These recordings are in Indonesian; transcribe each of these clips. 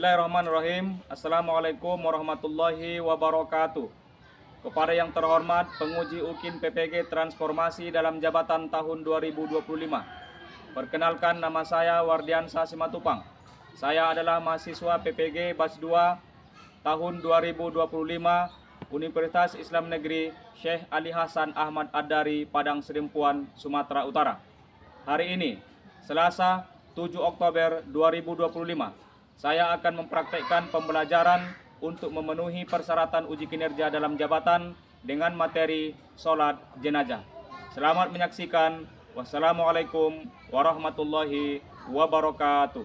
Bismillahirrahmanirrahim. Assalamualaikum warahmatullahi wabarakatuh. Kepada yang terhormat penguji UKIN PPG Transformasi dalam jabatan tahun 2025. Perkenalkan, nama saya Wardiansa Simatupang. Saya adalah mahasiswa PPG Batch 2 tahun 2025 Universitas Islam Negeri Syekh Ali Hasan Ahmad Ad-Dari, Padang Sedempuan, Sumatera Utara. Hari ini, Selasa 7 Oktober 2025, saya akan mempraktekkan pembelajaran untuk memenuhi persyaratan uji kinerja dalam jabatan dengan materi sholat jenazah. Selamat menyaksikan. Wassalamualaikum warahmatullahi wabarakatuh.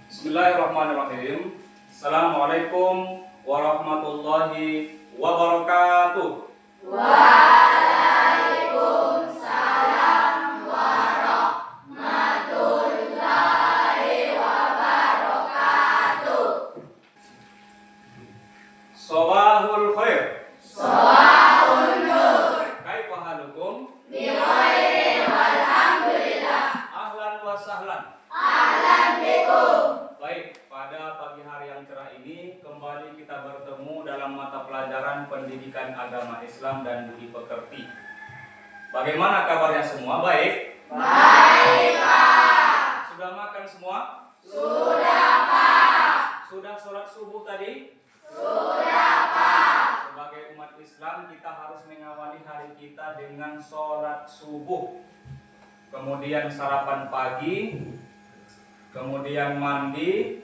Bismillahirrahmanirrahim. Assalamualaikum warahmatullahi wabarakatuh. Waalaikumsalam warahmatullahi wabarakatuh. Sobahul khair. Sobahul nur. Kaifa halukum? Bikhairin walhamdulillah. Ahlan wa sahlan. Ahlan bikum. Baik, pada pagi hari yang cerah ini kembali kita bertemu dalam mata pelajaran Pendidikan Agama Islam dan Budi Pekerti. Bagaimana kabarnya semua? Baik? Baik, Pak. Sudah makan semua? Sudah, Pak. Sudah sholat subuh tadi? Sudah, Pak. Sebagai umat Islam kita harus mengawali hari kita dengan sholat subuh. Kemudian sarapan pagi, kemudian mandi,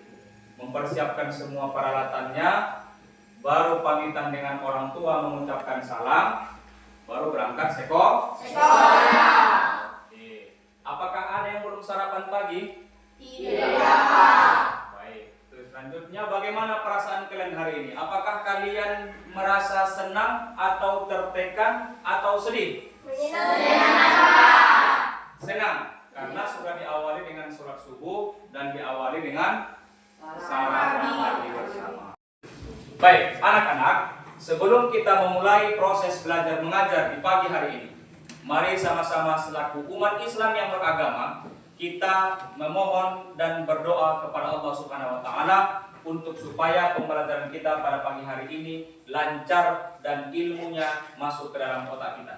mempersiapkan semua peralatannya, baru pamitan dengan orang tua, mengucapkan salam, baru berangkat Sekolah. Apakah ada yang belum sarapan pagi? Tidak, Pak. Baik. Terus selanjutnya, bagaimana perasaan kalian hari ini? Apakah kalian merasa senang atau tertekan atau sedih? Senang, karena sudah diawali dengan sholat subuh dan diawali dengan sarapan pagi bersama. Baik, anak-anak, sebelum kita memulai proses belajar mengajar di pagi hari ini, mari sama-sama selaku umat Islam yang beragama, kita memohon dan berdoa kepada Allah Subhanahu wa taala untuk supaya pembelajaran kita pada pagi hari ini lancar dan ilmunya masuk ke dalam otak kita.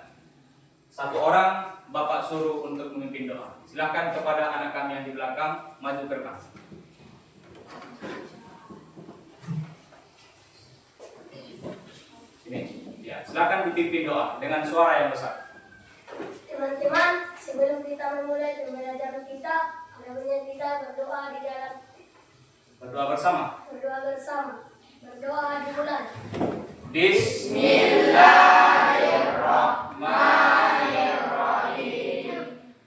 Satu orang Bapak suruh untuk memimpin doa. Silakan kepada anak kami yang di belakang maju ke depan. Ini, ya, silakan dipimpin doa dengan suara yang besar. Teman-teman, sebelum kita memulai pembelajaran kita, hendaknya kita berdoa di dalam Berdoa bersama. Berdoa dimulai. Bismillahirrahmanirrahim.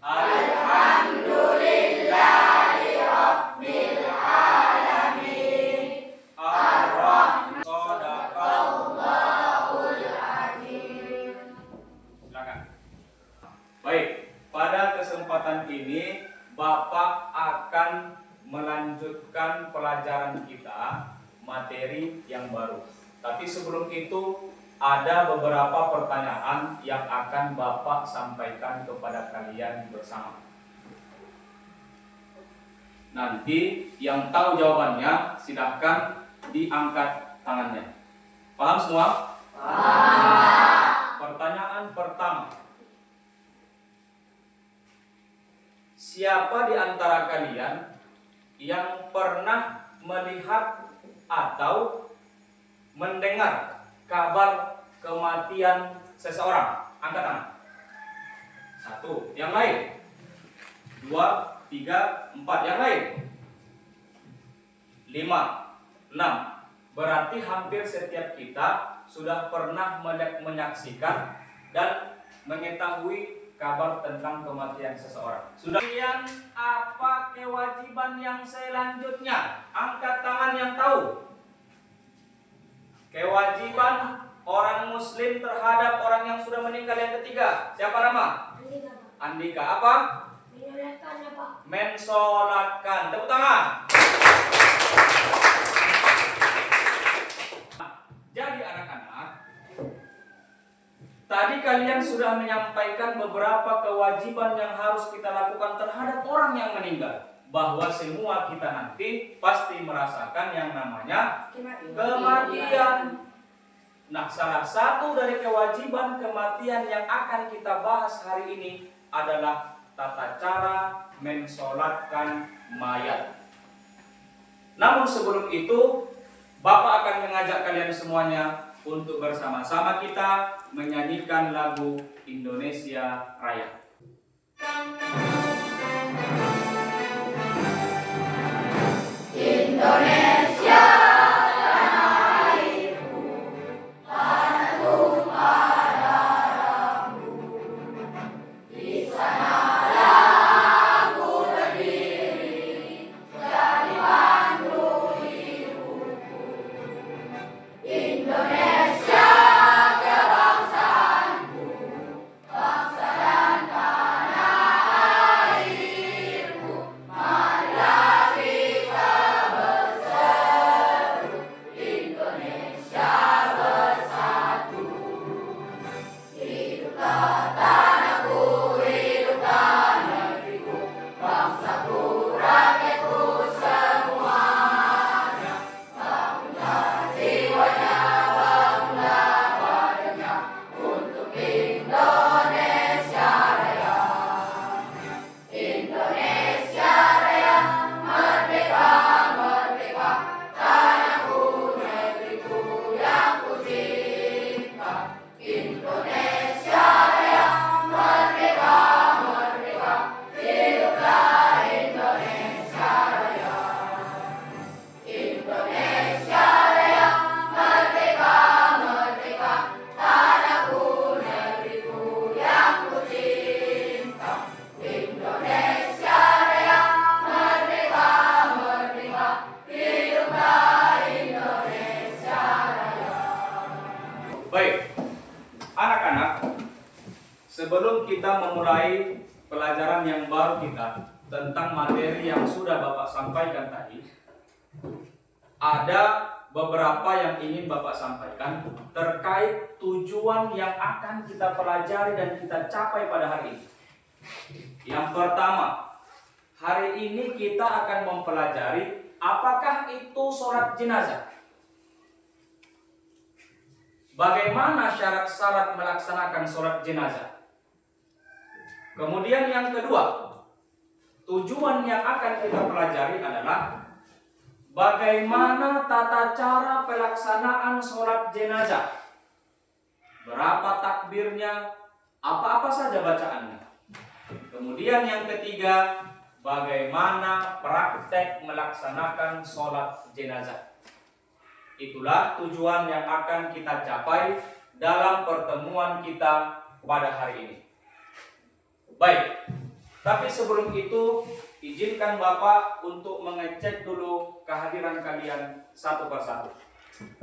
Alhamdulillahirabbil alamin. Ar-Rahman. Shadaqallahul azim. Silakan. Baik, pada kesempatan ini Bapak akan melanjutkan pelajaran kita materi yang baru. Tapi sebelum itu ada beberapa pertanyaan yang akan Bapak sampaikan kepada kalian bersama. Nanti yang tahu jawabannya silahkan diangkat tangannya. Paham semua? Paham. Pertanyaan pertama. Siapa di antara kalian yang pernah melihat atau mendengar kabar kematian seseorang? Angkat tangan. 1. Yang lain? 2, 3, 4. Yang lain? 5, 6. Berarti hampir setiap kita sudah pernah menyaksikan dan mengetahui kabar tentang kematian seseorang. Sudah. Kemudian apa kewajiban yang selanjutnya? Angkat tangan yang tahu. Kewajiban orang muslim terhadap orang yang sudah meninggal yang ketiga. Siapa nama? Andika. Apa? Mensolatkan. Tepuk tangan. Jadi anak-anak, Tadi kalian sudah menyampaikan beberapa kewajiban yang harus kita lakukan terhadap orang yang meninggal. Bahwa semua kita nanti pasti merasakan yang namanya kematian. Nah, salah satu dari kewajiban kematian yang akan kita bahas hari ini adalah tata cara mensolatkan mayat. Namun sebelum itu, Bapak akan mengajak kalian semuanya untuk bersama-sama kita menyanyikan lagu Indonesia Raya. Indonesia. Baik, anak-anak, sebelum kita memulai pelajaran yang baru kita tentang materi yang sudah Bapak sampaikan tadi, ada beberapa yang ingin Bapak sampaikan terkait tujuan yang akan kita pelajari dan kita capai pada hari ini. Yang pertama, hari ini kita akan mempelajari apakah itu sholat jenazah. Bagaimana syarat-syarat melaksanakan sholat jenazah. Kemudian yang kedua, tujuan yang akan kita pelajari adalah bagaimana tata cara pelaksanaan sholat jenazah. Berapa takbirnya, apa-apa saja bacaannya. Kemudian yang ketiga, bagaimana praktek melaksanakan sholat jenazah. Itulah tujuan yang akan kita capai dalam pertemuan kita pada hari ini. Baik, tapi sebelum itu izinkan Bapak untuk mengecek dulu kehadiran kalian satu persatu.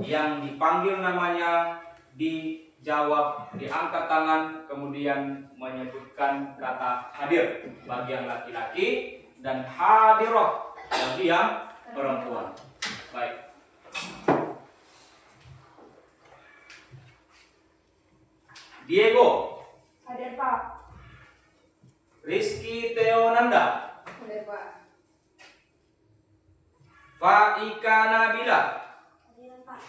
Yang dipanggil namanya dijawab, diangkat tangan, kemudian menyebutkan kata hadir bagi yang laki-laki dan hadiroh bagi yang perempuan. Baik. Diego. Hadir Pak. Rizky Teonanda. Hadir Pak. Faika Nabila. Hadir Pak.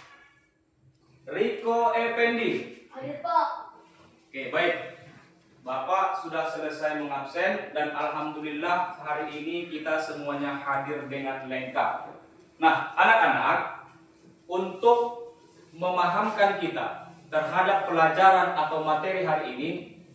Riko Effendi. Hadir Pak. Oke, baik. Bapak sudah selesai mengabsen dan alhamdulillah hari ini kita semuanya hadir dengan lengkap. Nah, anak-anak, untuk memahamkan kita terhadap pelajaran atau materi hari ini,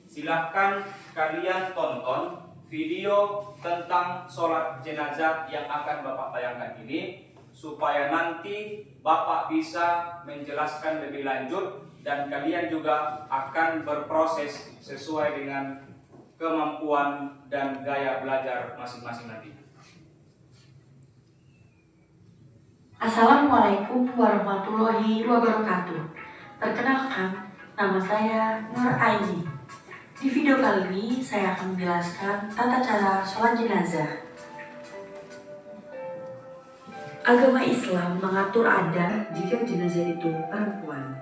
silahkan kalian tonton video tentang sholat jenazah yang akan Bapak tayangkan ini, supaya nanti Bapak bisa menjelaskan lebih lanjut dan kalian juga akan berproses sesuai dengan kemampuan dan gaya belajar masing-masing nanti. Assalamualaikum warahmatullahi wabarakatuh. Perkenalkan, nama saya Nur Aini. Di video kali ini saya akan menjelaskan tata cara sholat jenazah. Agama Islam mengatur adat jika jenazah itu perempuan.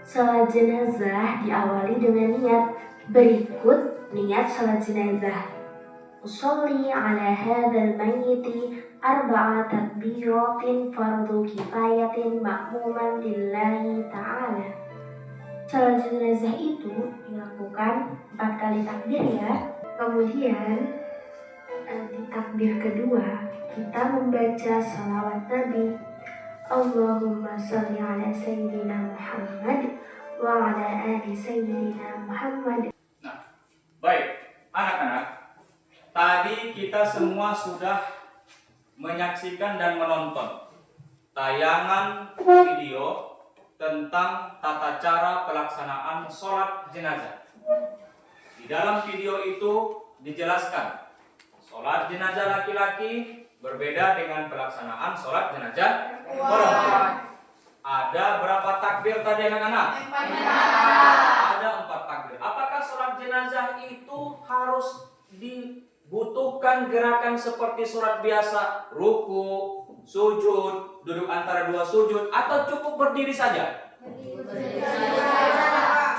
Salat jenazah diawali dengan niat. Berikut niat salat jenazah. Usolli ala hadzal mayyiti arba'a takbiratin fardu kifayatin ma'muman lillahi ta'ala. Salat jenazah itu dilakukan 4 kali takbir ya. Kemudian di takbir kedua kita membaca salawat Nabi. Allahumma sholli ala sayyidina Muhammad wa ala ali sayyidina Muhammad. Nah, baik, anak-anak. Tadi kita semua sudah menyaksikan dan menonton tayangan video tentang tata cara pelaksanaan sholat jenazah. Di dalam video itu dijelaskan sholat jenazah laki-laki berbeda dengan pelaksanaan sholat jenazah perempuan. Ada berapa takbir tadi anak-anak? Ada 4 takbir. Apakah sholat jenazah itu harus dibutuhkan gerakan seperti sholat biasa, ruku, sujud, duduk antara 2 sujud, atau cukup berdiri saja?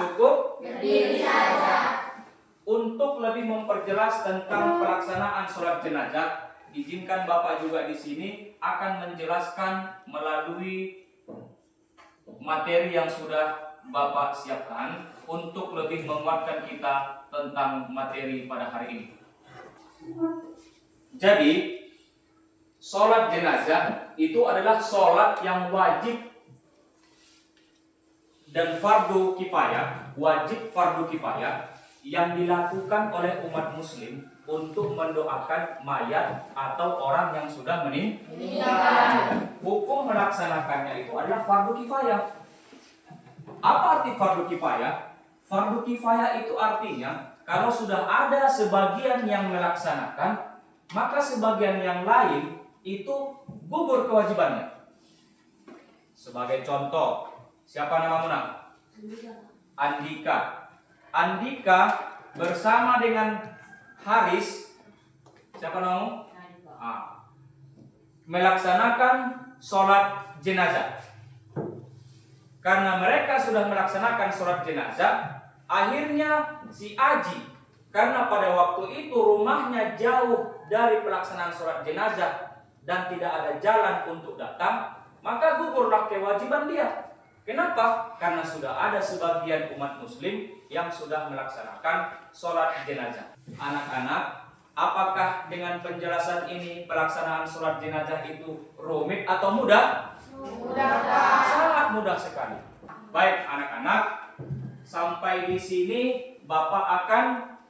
Cukup Berdiri saja. Untuk lebih memperjelas tentang pelaksanaan sholat jenazah, izinkan Bapak juga di sini akan menjelaskan melalui materi yang sudah Bapak siapkan untuk lebih menguatkan kita tentang materi pada hari ini. Jadi, sholat jenazah itu adalah sholat yang wajib dan fardu kifayah, wajib fardu kifayah yang dilakukan oleh umat muslim untuk mendoakan mayat atau orang yang sudah meninggal. Hukum melaksanakannya itu adalah fardu kifayah. Apa arti fardu kifayah? Fardu kifayah itu artinya kalau sudah ada sebagian yang melaksanakan, maka sebagian yang lain itu gugur kewajibannya. Sebagai contoh, siapa namamu nak? Andika. Andika bersama dengan Haris, siapa namamu? Melaksanakan sholat jenazah. Karena mereka sudah melaksanakan sholat jenazah, akhirnya si Aji, karena pada waktu itu rumahnya jauh dari pelaksanaan sholat jenazah dan tidak ada jalan untuk datang, maka gugurlah kewajiban dia. Kenapa? Karena sudah ada sebagian umat muslim yang sudah melaksanakan sholat jenazah. Anak-anak, apakah dengan penjelasan ini pelaksanaan sholat jenazah itu rumit atau mudah? Mudah, Pak. Sangat mudah sekali. Baik anak-anak, sampai di sini Bapak akan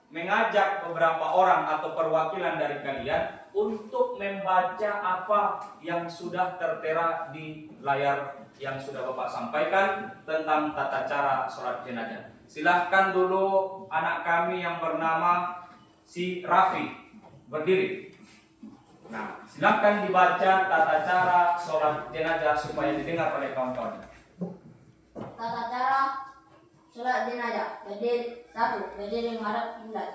mengajak beberapa orang atau perwakilan dari kalian untuk membaca apa yang sudah tertera di layar yang sudah Bapak sampaikan tentang tata cara sholat jenazah. Silahkan dulu anak kami yang bernama si Raffi berdiri. Nah, silahkan dibaca tata cara sholat jenazah supaya didengar oleh kawan-kawan. Tata cara sholat jenazah. Berdiri. 1. Berdiri menghadap kiblat.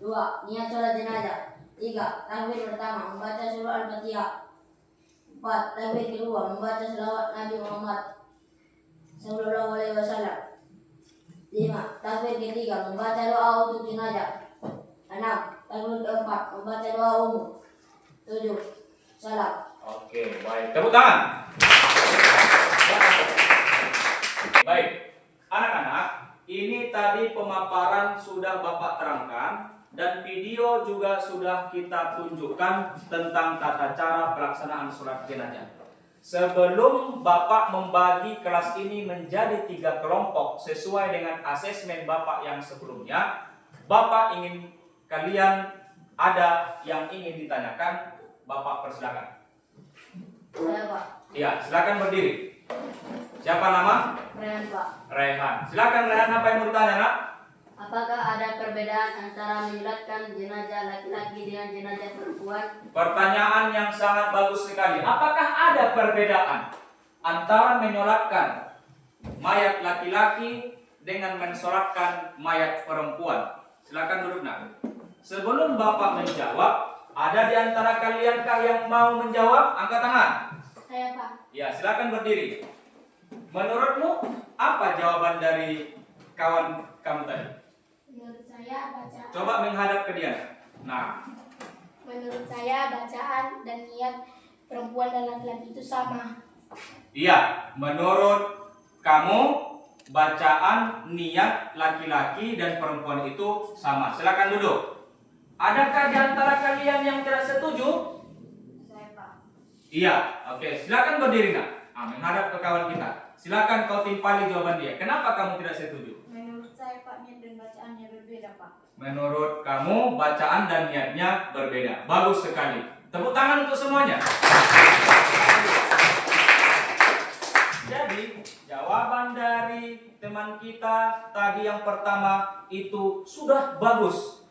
2. Niat sholat jenazah. 3. Takbir pertama membaca surah Al-Fatihah. 4. Takbir kedua membaca selawat Nabi Muhammad sallallahu alaihi wasallam. 5. Takbir ketiga membaca doa untuk jenazah. 6. Takbir keempat membaca doa umum. 7. Salam. Oke, baik. Tepuk tangan. Baik, anak-anak, ini tadi pemaparan sudah Bapak terangkan dan video juga sudah kita tunjukkan tentang tata cara pelaksanaan sholat jenazah. Sebelum Bapak membagi kelas ini menjadi 3 kelompok sesuai dengan asesmen Bapak yang sebelumnya, Bapak ingin kalian ada yang ingin ditanyakan, Bapak persilakan. Saya Pak. Iya, silakan berdiri. Siapa nama? Rehan Pak. Rehan. Silakan Rehan, apa yang mau ditanya, Nak? Apakah ada perbedaan antara menyolatkan jenazah laki-laki dengan jenazah perempuan? Pertanyaan yang sangat bagus sekali. Apakah ada perbedaan antara menyolatkan mayat laki-laki dengan mensolatkan mayat perempuan? Silakan duduk, Nak. Sebelum Bapak menjawab, ada di antara kaliankah yang mau menjawab? Angkat tangan. Saya Pak. Ya, silakan berdiri. Menurutmu apa jawaban dari kawan kamu tadi? Menurut saya bacaan. Coba menghadap ke dia. Nah, Menurut saya bacaan dan niat perempuan dan laki-laki itu sama. iya, menurut kamu bacaan niat laki-laki dan perempuan itu sama. Silakan duduk. Adakah di antara kalian yang tidak setuju? Saya Pak. Iya, oke. Silakan berdiri nak. Menghadap ke kawan kita. Silakan kau timpali jawaban dia. Kenapa kamu tidak setuju? Menurut saya Pak, niat dan bacaannya berbeda Pak. Menurut kamu bacaan dan niatnya berbeda. Bagus sekali. Tepuk tangan untuk semuanya. Jadi jawaban dari teman kita tadi yang pertama itu sudah bagus.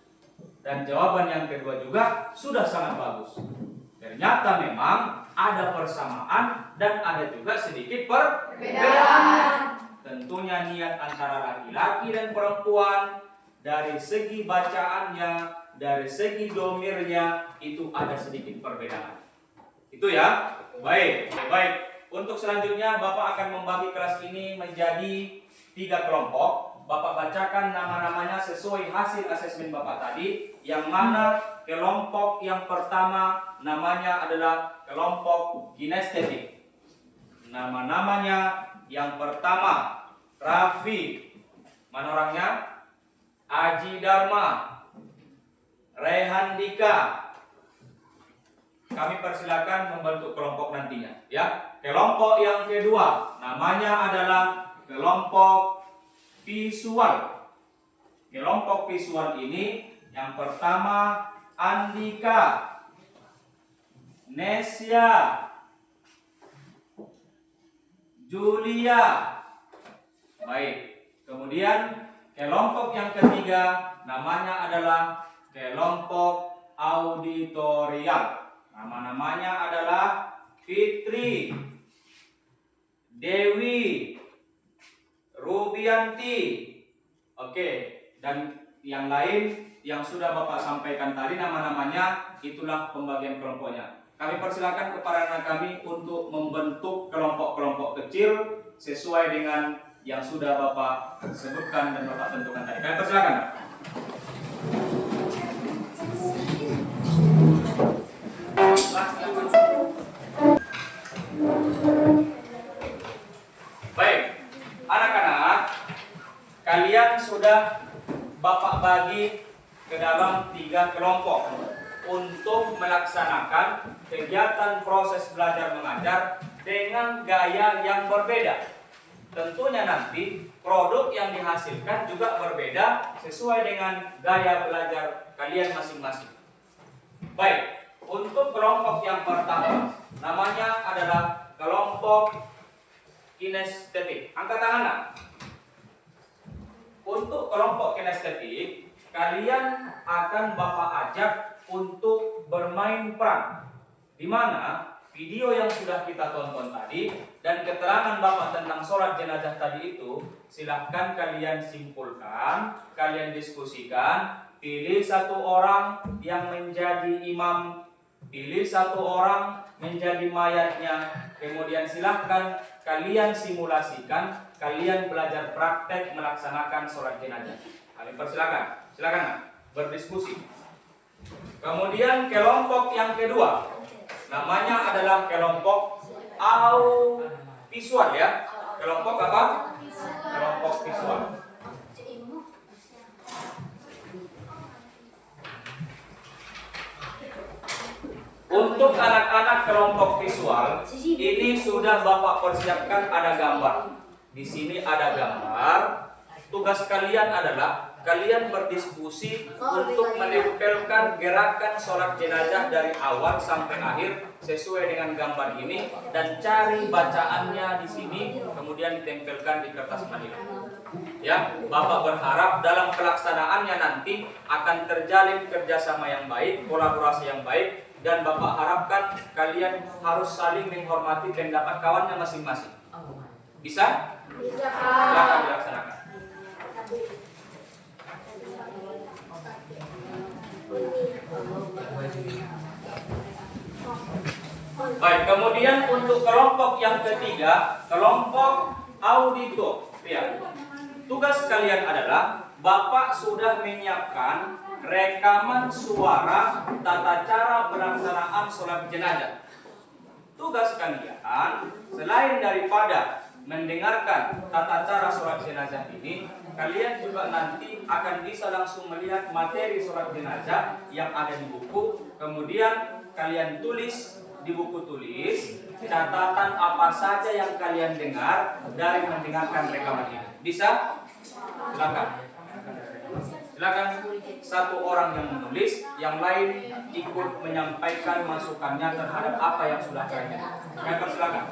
Dan jawaban yang kedua juga sudah sangat bagus. Ternyata memang ada persamaan dan ada juga sedikit perbedaan. Tentunya niat antara laki-laki dan perempuan dari segi bacaannya, dari segi domirnya itu ada sedikit perbedaan. Itu ya. Baik. Untuk selanjutnya Bapak akan membagi kelas ini menjadi 3 kelompok. Bapak bacakan nama-namanya sesuai hasil asesmen Bapak tadi. Yang mana kelompok yang pertama namanya adalah kelompok kinestetik. Nama-namanya yang pertama Raffi. Mana orangnya? Aji Dharma, Rehan Dika. Kami persilakan membentuk kelompok nantinya ya. Kelompok yang kedua namanya adalah kelompok visual. Kelompok visual ini yang pertama Andika, Nesya, Julia. Baik. Kemudian kelompok yang ketiga namanya adalah kelompok auditorial. Nama-namanya adalah Fitri, Dewi, Rubianti. Oke, dan yang lain yang sudah Bapak sampaikan tadi nama-namanya, itulah pembagian kelompoknya. Kami persilakan kepada anak kami untuk membentuk kelompok-kelompok kecil sesuai dengan yang sudah Bapak sebutkan dan Bapak tentukan tadi. Kami persilakan. Baik, anak-anak, kalian sudah Bapak bagi ke dalam 3 kelompok untuk melaksanakan kegiatan proses belajar mengajar dengan gaya yang berbeda. Tentunya nanti produk yang dihasilkan juga berbeda sesuai dengan gaya belajar kalian masing-masing. Baik, untuk kelompok yang pertama namanya adalah kelompok kinestetik. Angkat tangan nak. Untuk kelompok kinestetik, kalian akan Bapak ajak untuk bermain peran. Di mana video yang sudah kita tonton tadi dan keterangan Bapak tentang sholat jenazah tadi itu, silahkan kalian simpulkan, kalian diskusikan, pilih 1 orang yang menjadi imam, pilih 1 orang menjadi mayatnya, kemudian silahkan kalian simulasikan, kalian belajar praktek melaksanakan sholat jenazah. Kami persilakan, silakan berdiskusi. Kemudian kelompok yang kedua, namanya adalah kelompok visual ya. Kelompok apa? Kelompok visual. Untuk anak-anak kelompok visual, ini sudah Bapak persiapkan ada gambar. Di sini ada gambar. Tugas kalian adalah kalian berdiskusi untuk menempelkan gerakan sholat jenazah dari awal sampai akhir sesuai dengan gambar ini dan cari bacaannya di sini, kemudian ditempelkan di kertas manila. Ya, Bapak berharap dalam pelaksanaannya nanti akan terjalin kerjasama yang baik, kolaborasi yang baik, dan Bapak harapkan kalian harus saling menghormati pendapat kawannya masing-masing. Bisa? Bisa. Silakan dilaksanakan. Baik, kemudian untuk kelompok yang ketiga, kelompok auditor. Ya. Tugas kalian adalah Bapak sudah menyiapkan rekaman suara tata cara pelaksanaan sholat jenazah. Tugas kalian selain daripada mendengarkan tata cara sholat jenazah ini, kalian juga nanti akan bisa langsung melihat materi sholat jenazah yang ada di buku. Kemudian kalian tulis di buku tulis catatan apa saja yang kalian dengar dari mendengarkan rekaman ini. Bisa? Silakan. Silakan satu orang yang menulis, yang lain ikut menyampaikan masukannya terhadap apa yang sudah kalian dengar. Kalian persilakan.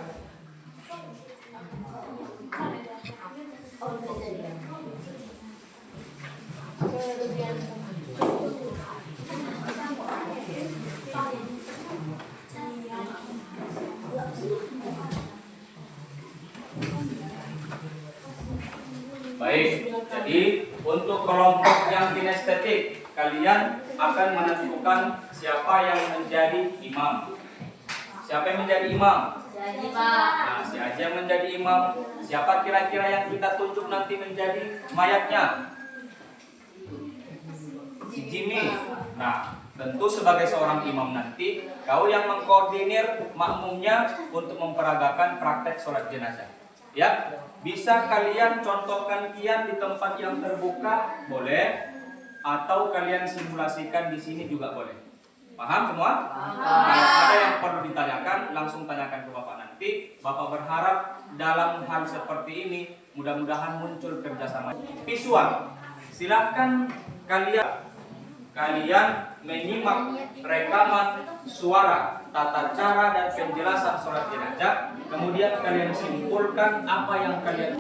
Baik, jadi untuk kelompok yang kinestetik, kalian akan menentukan siapa yang menjadi imam. Siapa yang menjadi imam? Jadi Pak. Nah, si Aja menjadi imam. Siapa kira-kira yang kita tunjuk nanti menjadi mayatnya? Si Jimmy. Nah, tentu sebagai seorang imam nanti, kau yang mengkoordinir makmumnya untuk memperagakan praktek sholat jenazah. Ya, bisa kalian contohkan kian di tempat yang terbuka, boleh, atau kalian simulasikan di sini juga boleh. Paham semua? Kalau ada yang perlu ditanyakan, langsung tanyakan ke Bapak nanti. Bapak berharap dalam hal seperti ini, mudah-mudahan muncul kerjasama. Visual, silakan kalian menyimak rekaman suara, tata cara dan penjelasan sholat jenazah. Kemudian kalian simpulkan apa yang kalian.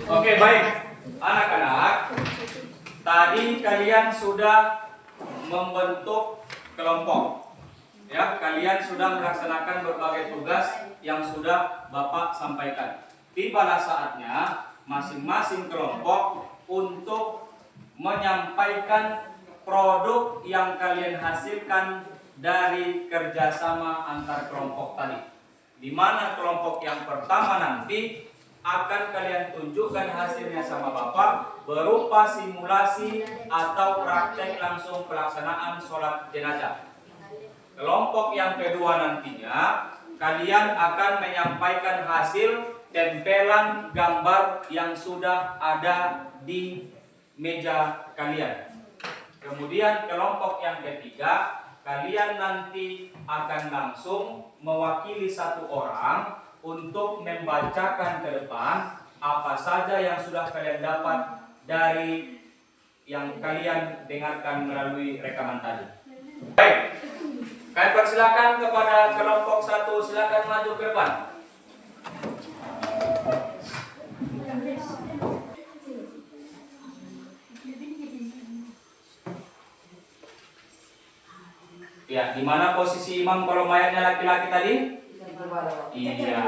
Oke, baik. Anak-anak, tadi kalian sudah membentuk kelompok. Ya, kalian sudah melaksanakan berbagai tugas yang sudah Bapak sampaikan. Tibalah saatnya masing-masing kelompok untuk menyampaikan produk yang kalian hasilkan dari kerjasama antar kelompok tadi. Di mana kelompok yang pertama nanti akan kalian tunjukkan hasilnya sama Bapak berupa simulasi atau praktek langsung pelaksanaan sholat jenazah. Kelompok yang kedua nantinya kalian akan menyampaikan hasil tempelan gambar yang sudah ada di meja kalian. Kemudian kelompok yang ketiga, kalian nanti akan langsung mewakili satu orang untuk membacakan ke depan apa saja yang sudah kalian dapat dari yang kalian dengarkan melalui rekaman tadi. Baik, kalian persilakan kepada kelompok satu, silakan maju ke depan. Ya, di mana posisi imam kalau mayatnya laki-laki tadi? Iya.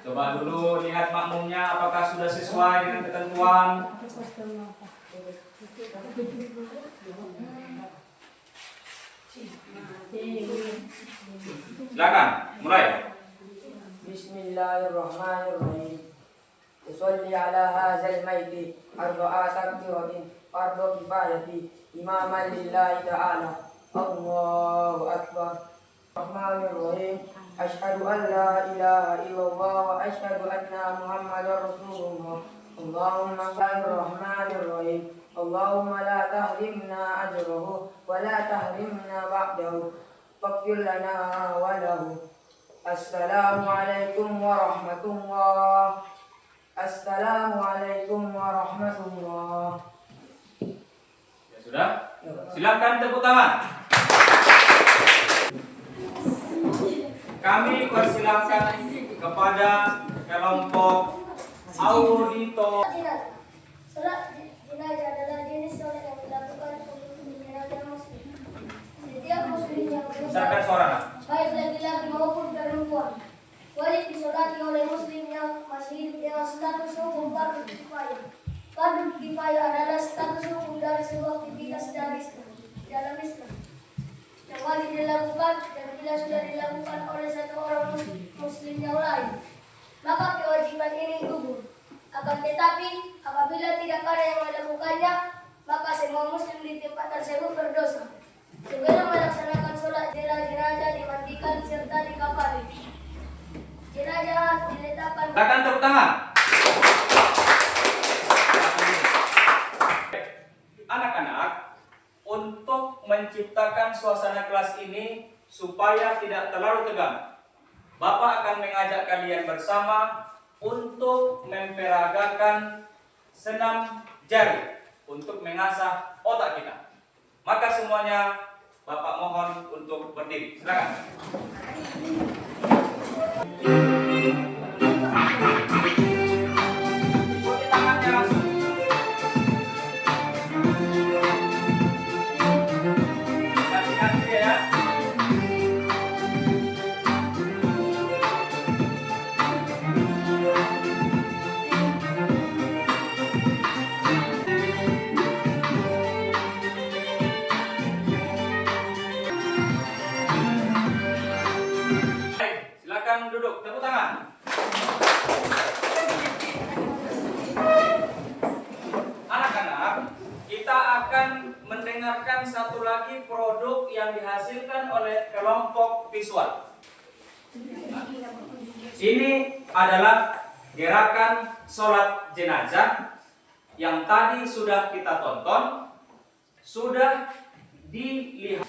Coba dulu lihat makmumnya apakah sudah sesuai dengan ketentuan. Silakan, mulai. Bismillahirrahmanirrahim. Usolli ala hadzal maiti arba'a takbiratin fardu kifayati imaman lillahi ta'ala. Allahu akbar. Rahmanirrahim. Asyhadu an la ilaha illallah wa asyhadu anna Muhammadar Rasulullah. Allahumma Bismillahirrahmanirrahim. Allahumma la tahrimna ajrahu wa la tahrimna ba'dahu. Faghfir lana wa lahu. Assalamualaikum warahmatullah. Assalamualaikum warahmatullah. Ya sudah? Silakan tepuk tangan. Kami persilakan kepada kelompok auditor. Sholat jenazah adalah jenis sholat yang dilakukan untuk jenazah muslim. Setiap muslim yang Besarkan suara. baik laki-laki maupun perempuan, wajib disolati oleh muslim yang masih hidup dengan status hukum fardu kifayah. dari sebuah aktivitas dalam Islam yang wajib dilakukan dan bila sudah dilakukan oleh satu orang muslim yang lain, maka kewajiban ini gugur. Akan tetapi apabila tidak ada yang melakukannya, maka semua muslim di tempat tersebut berdosa. Sebelum melaksanakan sholat jenazah dimandikan serta dikafani. Jenazah diletakkan. Silakan tepuk tangan. Anak-anak, untuk menciptakan suasana kelas ini supaya tidak terlalu tegang, Bapak akan mengajak kalian bersama untuk memperagakan senam jari untuk mengasah otak kita. Maka semuanya Bapak mohon untuk berdiri. Silakan. Ikuti tangannya langsung. Ganti-ganti ya. Baik, silakan duduk, tepuk tangan. Anak-anak, kita akan mendengarkan satu lagi produk yang dihasilkan oleh kelompok visual. Ini adalah gerakan sholat jenazah yang tadi sudah kita tonton, sudah dilihat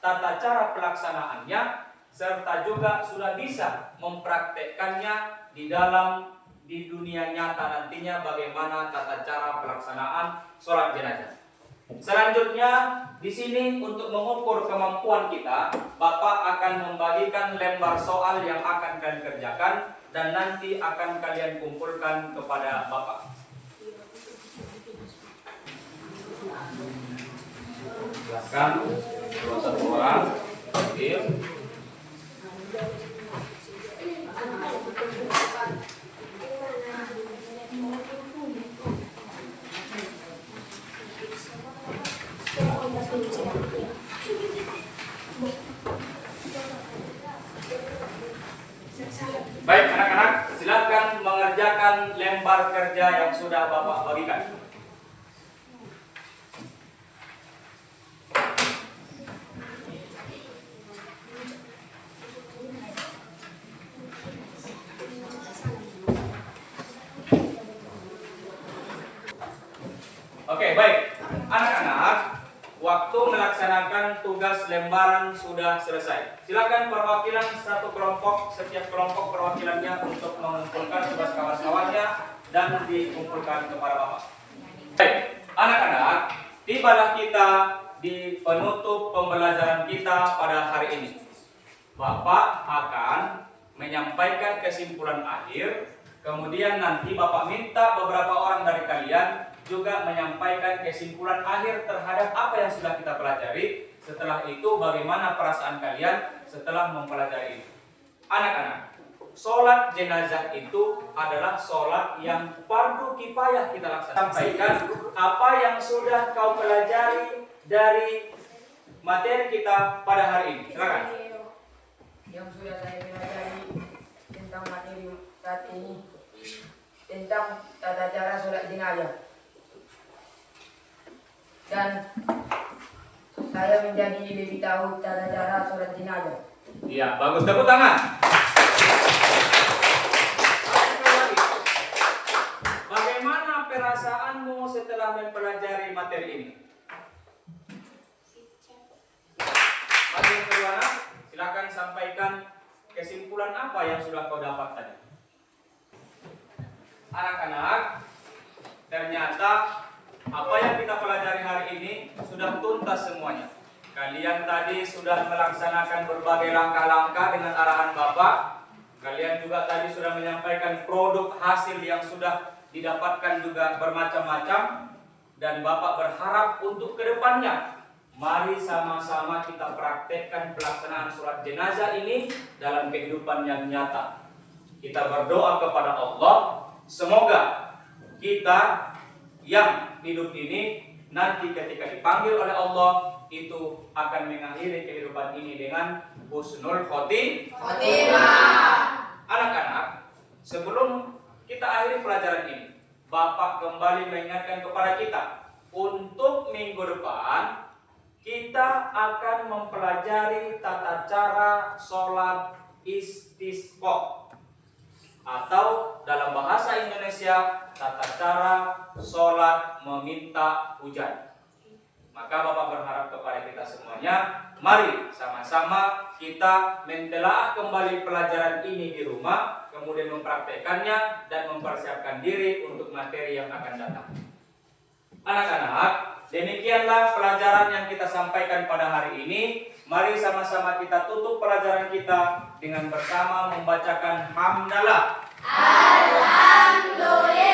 tata cara pelaksanaannya, serta juga sudah bisa mempraktekkannya di dunia nyata nantinya bagaimana tata cara pelaksanaan sholat jenazah. Selanjutnya di sini untuk mengukur kemampuan kita, Bapak akan membagikan lembar soal yang akan kalian kerjakan dan nanti akan kalian kumpulkan kepada Bapak. Silakan satu orang ambil. Baik anak-anak, silakan mengerjakan lembar kerja yang sudah Bapak bagikan. Oke, baik. Anak-anak, waktu melaksanakan tugas lembaran sudah selesai. Silakan perwakilan satu kelompok, setiap kelompok perwakilannya untuk mengumpulkan tugas kawan-kawannya dan dikumpulkan kepada Bapak. Baik, anak-anak, tibalah kita di penutup pembelajaran kita pada hari ini. Bapak akan menyampaikan kesimpulan akhir, kemudian nanti Bapak minta beberapa orang dari kalian juga menyampaikan kesimpulan akhir terhadap apa yang sudah kita pelajari. Setelah itu bagaimana perasaan kalian setelah mempelajari ini. Anak-anak, sholat jenazah itu adalah sholat yang fardu kifayah kita laksanakan. Sampaikan apa yang sudah kau pelajari dari materi kita pada hari ini. Silakan. Yang sudah saya pelajari tentang materi saat ini tentang tata cara sholat jenazah. Dan saya menjadi lebih tahu tata cara sholat jenazah. Iya, bagus, tepuk tangan. Bagaimana perasaanmu setelah mempelajari materi ini? Bagian kedua, silakan sampaikan kesimpulan apa yang sudah kau dapat tadi. Anak-anak, ternyata apa yang kita pelajari hari ini sudah tuntas semuanya. Kalian tadi sudah melaksanakan berbagai langkah-langkah dengan arahan Bapak. Kalian juga tadi sudah menyampaikan produk hasil yang sudah didapatkan juga bermacam-macam. Dan Bapak berharap untuk kedepannya, mari sama-sama kita praktekkan pelaksanaan sholat jenazah ini dalam kehidupan yang nyata. Kita berdoa kepada Allah, semoga kita yang hidup ini nanti ketika dipanggil oleh Allah itu akan mengakhiri kehidupan ini dengan husnul khotimah. Anak-anak, sebelum kita akhiri pelajaran ini, Bapak kembali mengingatkan kepada kita untuk minggu depan kita akan mempelajari tata cara sholat istisqa, atau dalam bahasa Indonesia tata cara sholat meminta hujan. Maka Bapak berharap kepada kita semuanya, mari sama-sama kita mentelaah kembali pelajaran ini di rumah, kemudian mempraktekannya dan mempersiapkan diri untuk materi yang akan datang. Anak-anak, demikianlah pelajaran yang kita sampaikan pada hari ini. Mari sama-sama kita tutup pelajaran kita dengan bersama membacakan hamdalah. Alhamdulillah.